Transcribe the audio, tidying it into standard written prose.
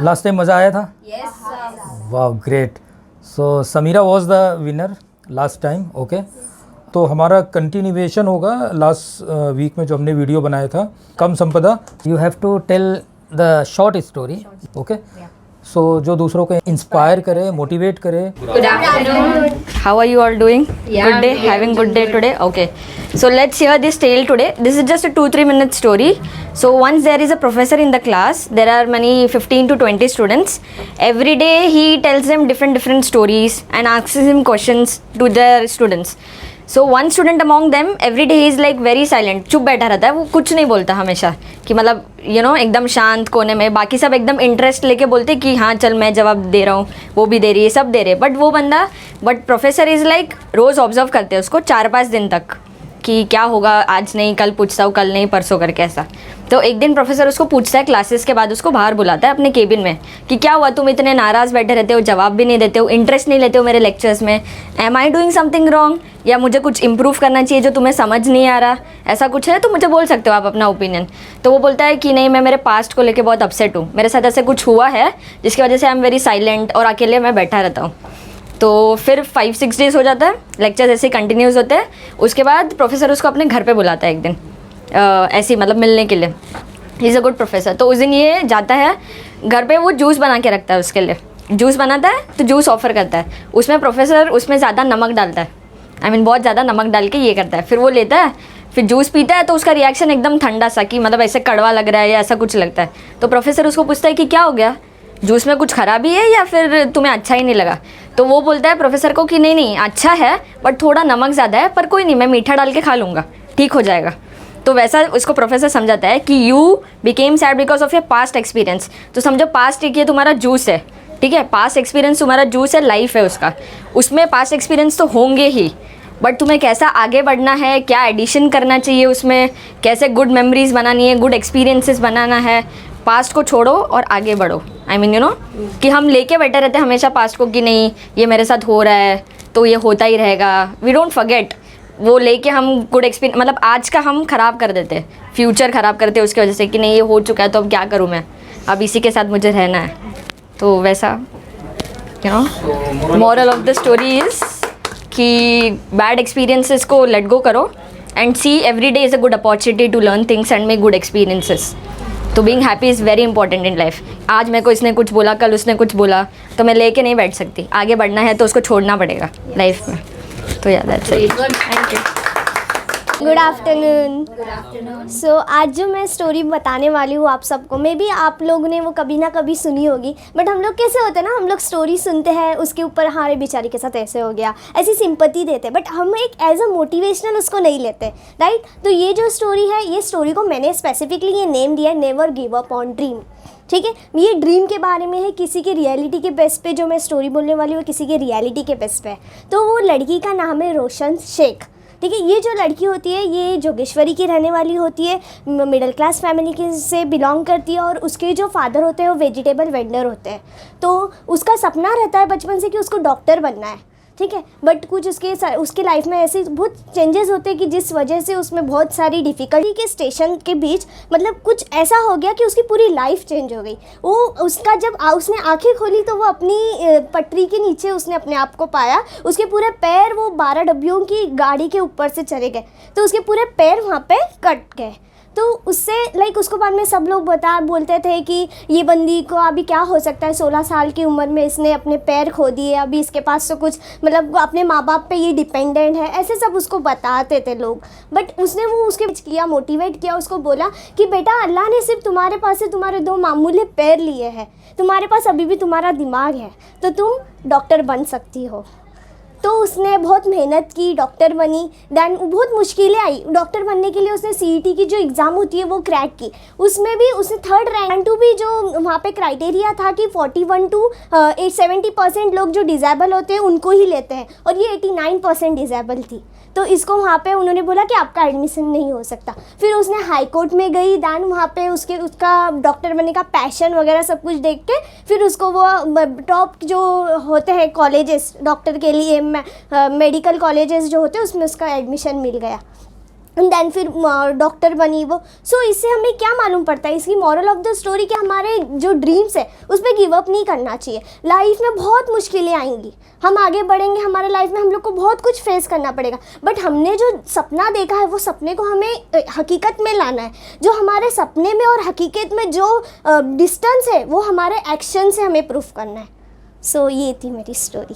Last time मज़ा आया था? वाह great. So Sameera was the winner last time. Okay, तो हमारा कंटिन्यूएशन होगा लास्ट वीक में जो हमने वीडियो बनाया था. कम संपदा, you have to tell the short story. Okay, so जो दूसरों को इंस्पायर करे, मोटिवेट करे. Good afternoon. How are you all doing? Yeah, Good day. Having good day today. Okay. So let's hear this tale today. This is just a 2-3 minute story. So once there is a professor in the class. There are many 15 to 20 students. Every day he tells them different stories and asks them questions to their students. So one student among them every day he is like very silent. चुप बैठा रहता है, वो कुछ नहीं बोलता हमेशा, कि मतलब you know एकदम शांत कोने में. बाकी सब एकदम इंटरेस्ट लेके बोलते कि हाँ चल मैं जवाब दे रहा हूँ, वो भी दे रही है, सब दे रहे हैं. बट वो बंदा, बट प्रोफेसर इज़ लाइक रोज़ ऑब्जर्व करते हैं उसको 4-5 दिन तक कि क्या होगा, आज नहीं कल पूछता हूँ, कल नहीं परसों करके ऐसा. तो एक दिन प्रोफेसर उसको पूछता है, क्लासेस के बाद उसको बाहर बुलाता है अपने केबिन में कि क्या हुआ, तुम इतने नाराज़ बैठे रहते हो, जवाब भी नहीं देते हो, इंटरेस्ट नहीं लेते हो मेरे लेक्चर्स में. Am I doing something wrong, या मुझे कुछ इंप्रूव करना चाहिए जो तुम्हें समझ नहीं आ रहा, ऐसा कुछ है तो मुझे बोल सकते हो आप अपना ओपिनियन. तो वो बोलता है कि नहीं, मैं मेरे पास्ट को लेके बहुत अपसेट हूँ, मेरे साथ ऐसे कुछ हुआ है जिसकी वजह से आई एम वेरी साइलेंट और अकेले मैं बैठा रहता हूँ. तो फिर 5-6 डेज़ हो जाता है, लेक्चर्स ऐसे कंटिन्यूस होते हैं. उसके बाद प्रोफेसर उसको अपने घर पे बुलाता है एक दिन, ऐसे मतलब मिलने के लिए. He is a good professor. तो उस दिन ये जाता है घर पे, वो जूस बना के रखता है उसके लिए. जूस बनाता है तो जूस ऑफ़र करता है. उसमें प्रोफेसर उसमें ज़्यादा नमक डालता है, बहुत ज़्यादा नमक डाल के ये करता है. फिर वो लेता है, फिर जूस पीता है तो उसका रिएक्शन एकदम ठंडा सा, कि मतलब ऐसे कड़वा लग रहा है या ऐसा कुछ लगता है. तो प्रोफेसर उसको पूछता है कि क्या हो गया, जूस में कुछ खराबी है या फिर तुम्हें अच्छा ही नहीं लगा. तो वो बोलता है प्रोफेसर को कि नहीं अच्छा है, बट थोड़ा नमक ज़्यादा है, पर कोई नहीं, मैं मीठा डाल के खा लूँगा, ठीक हो जाएगा. तो वैसा उसको प्रोफेसर समझाता है कि you became sad because of your past experience. तो समझो पास्ट एक ये तुम्हारा जूस है, ठीक है, पास्ट एक्सपीरियंस तुम्हारा जूस है, लाइफ है उसका, उसमें पास्ट एक्सपीरियंस तो होंगे ही, बट तुम्हें कैसा आगे बढ़ना है, क्या एडिशन करना चाहिए उसमें, कैसे गुड मेमोरीज बनानी है, गुड एक्सपीरियंसेस बनाना है. पास्ट को छोड़ो और आगे बढ़ो. आई मीन यू नो कि हम लेके बैठे रहते हैं हमेशा पास्ट को कि नहीं ये मेरे साथ हो रहा है तो ये होता ही रहेगा. वी डोंट फॉरगेट, वो लेके हम गुड एक्सपीरियंस, मतलब आज का हम ख़राब कर देते हैं, फ्यूचर ख़राब करते हैं उसकी वजह से कि नहीं ये हो चुका है तो अब क्या करूँ मैं, अब इसी के साथ मुझे रहना है. तो वैसा you know moral of the story is कि बैड एक्सपीरियंसेस को लेट गो करो and see every day is a good opportunity to learn things and make good experiences. तो being happy is very important in life. आज मेरे को इसने कुछ बोला, कल उसने कुछ बोला, तो मैं लेके नहीं बैठ सकती. आगे बढ़ना है तो उसको छोड़ना पड़ेगा लाइफ में. तो या that's it. Thank you. Good afternoon. So आज जो मैं स्टोरी बताने वाली हूँ आप सबको, मे बी आप लोगों ने वो कभी ना कभी सुनी होगी, बट हम लोग कैसे होते हैं ना, हम लोग स्टोरी सुनते हैं, उसके ऊपर हमारे बेचारे के साथ ऐसे हो गया, ऐसी सिंपैथी देते हैं, बट हम एक एज अ मोटिवेशनल उसको नहीं लेते, राइट. तो ये जो स्टोरी है, ये स्टोरी को मैंने स्पेसिफिकली ये नेम दिया है, never give up on dream. ठीक है, ये ड्रीम के बारे में है, किसी के रियलिटी के बेस पे जो मैं स्टोरी बोलने वाली हूँ किसी के रियलिटी के बेस पे. तो वो लड़की का नाम है रोशन शेख. ठीक है, ये जो लड़की होती है ये जोगेश्वरी की रहने वाली होती है, मिडिल क्लास फैमिली के से बिलोंग करती है, और उसके जो फादर होते हैं वो वेजिटेबल वेंडर होते हैं. तो उसका सपना रहता है बचपन से कि उसको डॉक्टर बनना है. ठीक है, बट कुछ उसके लाइफ में ऐसे बहुत चेंजेस होते हैं कि जिस वजह से उसमें बहुत सारी डिफ़िकल्टी के स्टेशन के बीच मतलब कुछ ऐसा हो गया कि उसकी पूरी लाइफ चेंज हो गई. वो उसका जब उसने आंखें खोली तो वो अपनी पटरी के नीचे उसने अपने आप को पाया. उसके पूरे पैर वो 12 डब्बियों की गाड़ी के ऊपर से चले गए, तो उसके पूरे पैर वहाँ पे कट गए. तो उससे लाइक उसको बाद में सब लोग बोलते थे कि ये बंदी को अभी क्या हो सकता है, 16 साल की उम्र में इसने अपने पैर खो दिए, अभी इसके पास तो कुछ मतलब अपने माँ बाप पे ये डिपेंडेंट है, ऐसे सब उसको बताते थे लोग. बट उसने वो उसके किया, मोटिवेट किया, उसको बोला कि बेटा अल्लाह ने सिर्फ तुम्हारे पास से तुम्हारे 2 मामूली पैर लिए हैं, तुम्हारे पास अभी भी तुम्हारा दिमाग है, तो तुम डॉक्टर बन सकती हो. तो उसने बहुत मेहनत की, डॉक्टर बनी. दैन बहुत मुश्किलें आई डॉक्टर बनने के लिए. उसने सीईटी की जो एग्ज़ाम होती है वो क्रैक की, उसमें भी उसने 3rd रैंक. टू भी जो वहाँ पे क्राइटेरिया था कि 41 to 70% लोग जो डिज़ेबल होते हैं उनको ही लेते हैं, और ये 89% डिज़ेबल थी. तो इसको वहाँ पे उन्होंने बोला कि आपका एडमिशन नहीं हो सकता. फिर उसने हाई कोर्ट में गई. दैन वहाँ पे उसका डॉक्टर बनने का पैशन वगैरह सब कुछ देख के फिर उसको वो टॉप जो होते हैं कॉलेजेस डॉक्टर के लिए, मेडिकल कॉलेजेस जो होते हैं उसमें उसका एडमिशन मिल गया. देन फिर डॉक्टर बनी वो। सो इससे हमें क्या मालूम पड़ता है, इसकी मॉरल ऑफ द स्टोरी कि हमारे जो ड्रीम्स है उस पर गिव अप नहीं करना चाहिए। लाइफ में बहुत मुश्किलें आएंगी, हम आगे बढ़ेंगे, हमारे लाइफ में हम लोग को बहुत कुछ फेस करना पड़ेगा, बट हमने जो सपना देखा है वो सपने को हमें हकीकत में लाना है। जो हमारे सपने में और हकीकत में जो डिस्टेंस है वो हमारे एक्शन से हमें प्रूफ करना है। सो ये थी मेरी स्टोरी।